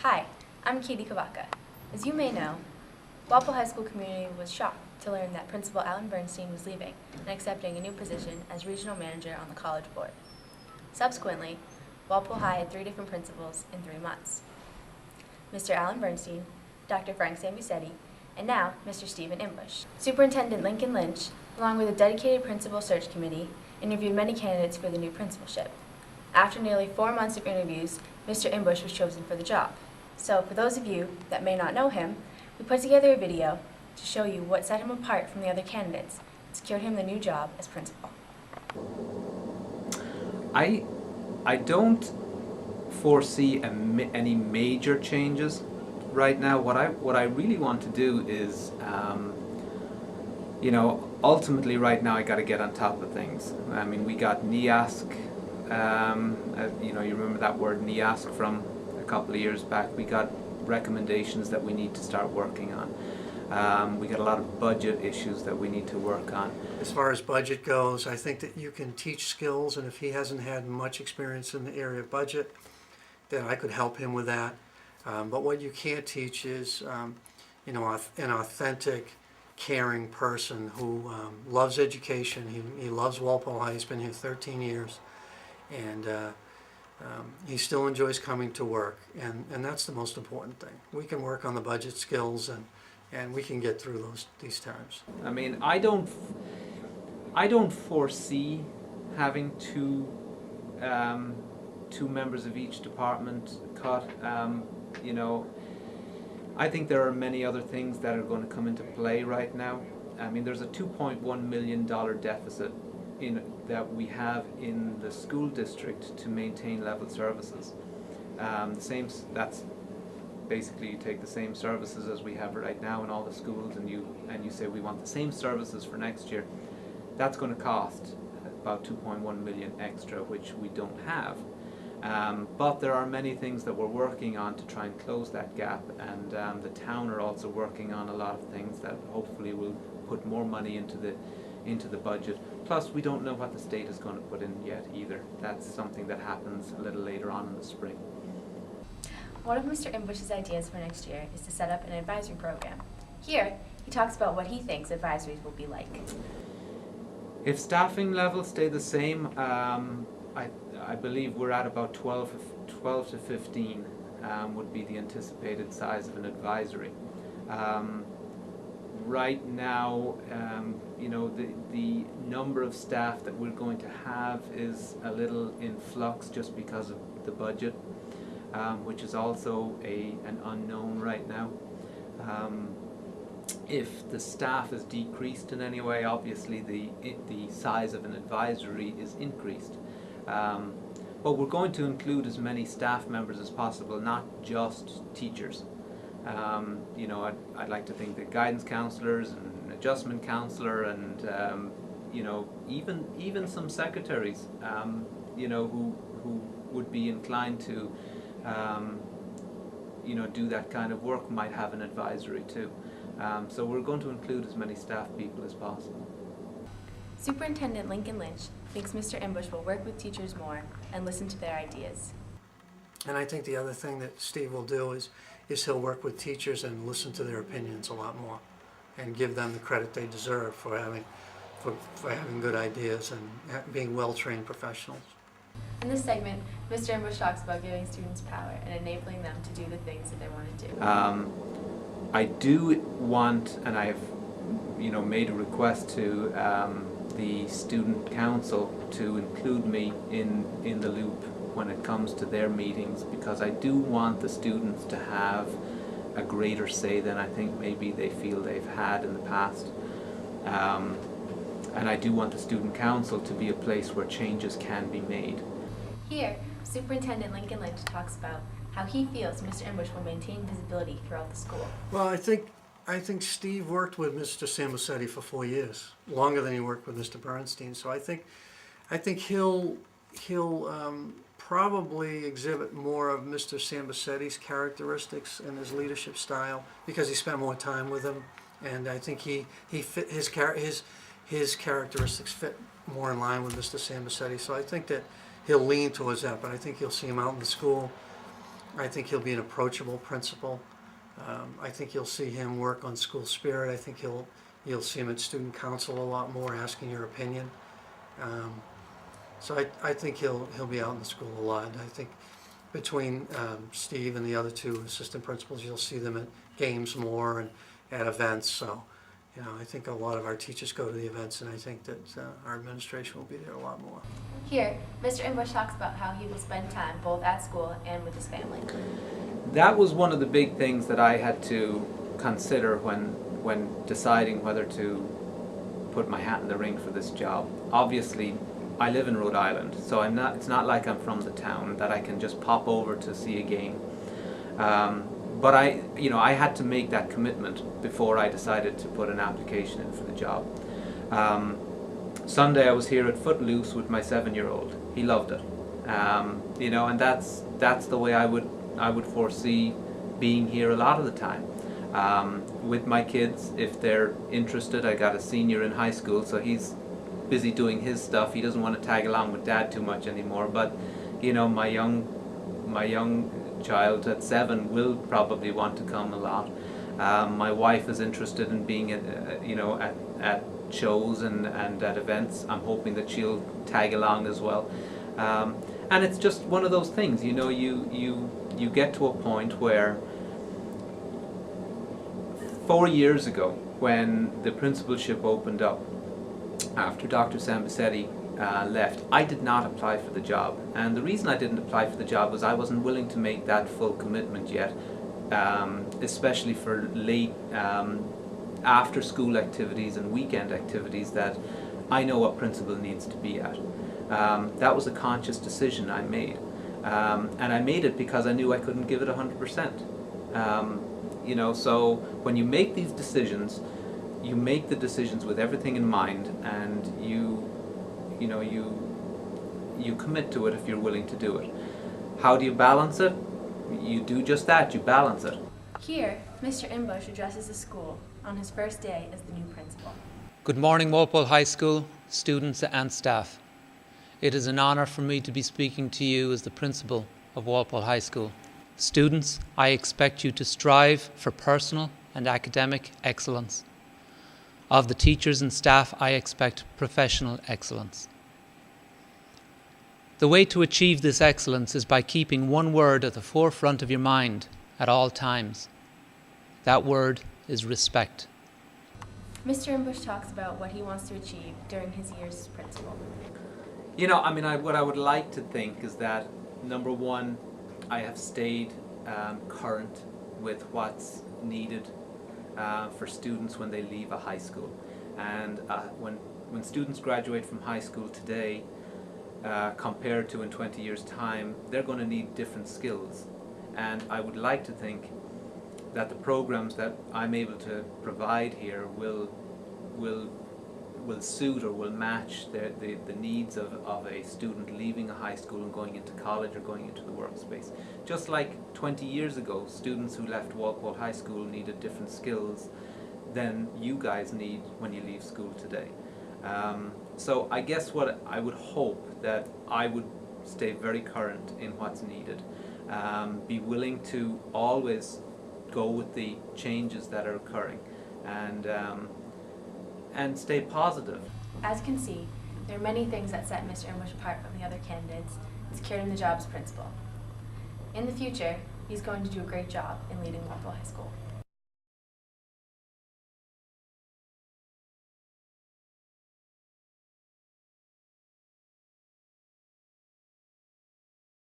Hi, I'm Katie Kavaka. As you may know, Walpole High School community was shocked to learn that Principal Alan Bernstein was leaving and accepting a new position as regional manager on the college board. Subsequently, Walpole High had 3 different principals in 3 months. Mr. Alan Bernstein, Dr. Frank Sambucetti, and now Mr. Stephen Imbush. Superintendent Lincoln Lynch, along with a dedicated principal search committee, interviewed many candidates for the new principalship. After nearly 4 months of interviews, Mr. Imbush was chosen for the job. So for those of you that may not know him, we put together a video to show you what set him apart from the other candidates and secured him the new job as principal. I don't foresee any major changes right now. What I really want to do is, ultimately right now I got to get on top of things. I mean, we got NEASC, you remember that word NEASC from a couple of years back. We got recommendations that we need to start working on. We got a lot of budget issues that we need to work on. As far as budget goes, I think that you can teach skills, and if he hasn't had much experience in the area of budget, then I could help him with that. But what you can't teach is, an authentic, caring person who loves education. He loves Walpole High. He's been here 13 years, and he still enjoys coming to work, and that's the most important thing. We can work on the budget skills, and we can get through these times. I mean, I don't foresee having two members of each department cut. I think there are many other things that are going to come into play right now. I mean, there's a $2.1 million deficit that we have in the school district to maintain level services. That's basically, you take the same services as we have right now in all the schools, and you say we want the same services for next year. That's going to cost about 2.1 million extra, which we don't have. But there are many things that we're working on to try and close that gap, and the town are also working on a lot of things that hopefully will put more money into the budget. Plus, we don't know what the state is going to put in yet either. That's something that happens a little later on in the spring. One of Mr. Imbush's ideas for next year is to set up an advisory program. Here, he talks about what he thinks advisories will be like. If staffing levels stay the same, I believe we're at about 12 to 15 would be the anticipated size of an advisory. Right now, the number of staff that we're going to have is a little in flux just because of the budget, which is also an unknown right now. If the staff is decreased in any way, obviously the size of an advisory is increased. But we're going to include as many staff members as possible, not just teachers. I'd like to think that guidance counselors and adjustment counselor and even some secretaries who would be inclined to do that kind of work might have an advisory too. So we're going to include as many staff people as possible. Superintendent Lincoln Lynch thinks Mr. Imbush will work with teachers more and listen to their ideas. And I think the other thing that Steve will do is he'll work with teachers and listen to their opinions a lot more, and give them the credit they deserve for having good ideas and being well-trained professionals. In this segment, Mr. Imbush talks about giving students power and enabling them to do the things that they want to do. I do want, and I've made a request to the student council to include me in the loop when it comes to their meetings, because I do want the students to have a greater say than I think maybe they feel they've had in the past. And I do want the student council to be a place where changes can be made. Here, Superintendent Lincoln Lynch talks about how he feels Mr. Imbush will maintain visibility throughout the school. Well, I think Steve worked with Mr. Sambucetti for 4 years, longer than he worked with Mr. Bernstein. So I think he'll probably exhibit more of Mr. Sambucetti's characteristics and his leadership style because he spent more time with him, and I think he fit his characteristics fit more in line with Mr. Sambucetti. So I think that he'll lean towards that, but I think you'll see him out in the school I think he'll be an approachable principal. I think you'll see him work on school spirit. I think you'll see him at student council a lot more, asking your opinion. So I think he'll be out in the school a lot. I think between Steve and the other two assistant principals, you'll see them at games more and at events. So, I think a lot of our teachers go to the events, and I think that our administration will be there a lot more. Here, Mr. Inbush talks about how he will spend time both at school and with his family. That was one of the big things that I had to consider when deciding whether to put my hat in the ring for this job. Obviously, I live in Rhode Island, so it's not like I'm from the town that I can just pop over to see a game. But I had to make that commitment before I decided to put an application in for the job. Sunday I was here at Footloose with my 7-year-old. He loved it. And that's the way I would foresee being here a lot of the time. With my kids, if they're interested, I got a senior in high school, so he's busy doing his stuff. He doesn't want to tag along with Dad too much anymore. But my young child at 7 will probably want to come a lot. My wife is interested in being at shows and at events. I'm hoping that she'll tag along as well. And it's just one of those things, you get to a point where 4 years ago, when the principalship opened up after Dr. Sambisetti left, I did not apply for the job. And the reason I didn't apply for the job was I wasn't willing to make that full commitment yet, especially for late after school activities and weekend activities that I know a principal needs to be at. That was a conscious decision I made. And I made it because I knew I couldn't give it 100%. So when you make these decisions, you make the decisions with everything in mind, and you commit to it if you're willing to do it. How do you balance it? You do just that, you balance it. Here, Mr. Inbush addresses the school on his first day as the new principal. Good morning, Walpole High School, students and staff. It is an honour for me to be speaking to you as the principal of Walpole High School. Students, I expect you to strive for personal and academic excellence. Of the teachers and staff, I expect professional excellence. The way to achieve this excellence is by keeping one word at the forefront of your mind at all times. That word is respect. Mr. Inbush talks about what he wants to achieve during his years as principal. What I would like to think is that, number one, I have stayed current with what's needed for students when they leave a high school. And when students graduate from high school today, compared to in 20 years' time, they're going to need different skills. And I would like to think that the programs that I'm able to provide here will suit or will match the needs of a student leaving a high school and going into college or going into the workspace. Just like 20 years ago, students who left Walpole High School needed different skills than you guys need when you leave school today. So I guess what I would hope that I would stay very current in what's needed, be willing to always go with the changes that are occurring, and stay positive. As you can see, there are many things that set Mr. Inbush apart from the other candidates and secured him the job as principal. In the future, he's going to do a great job in leading Walpole High School.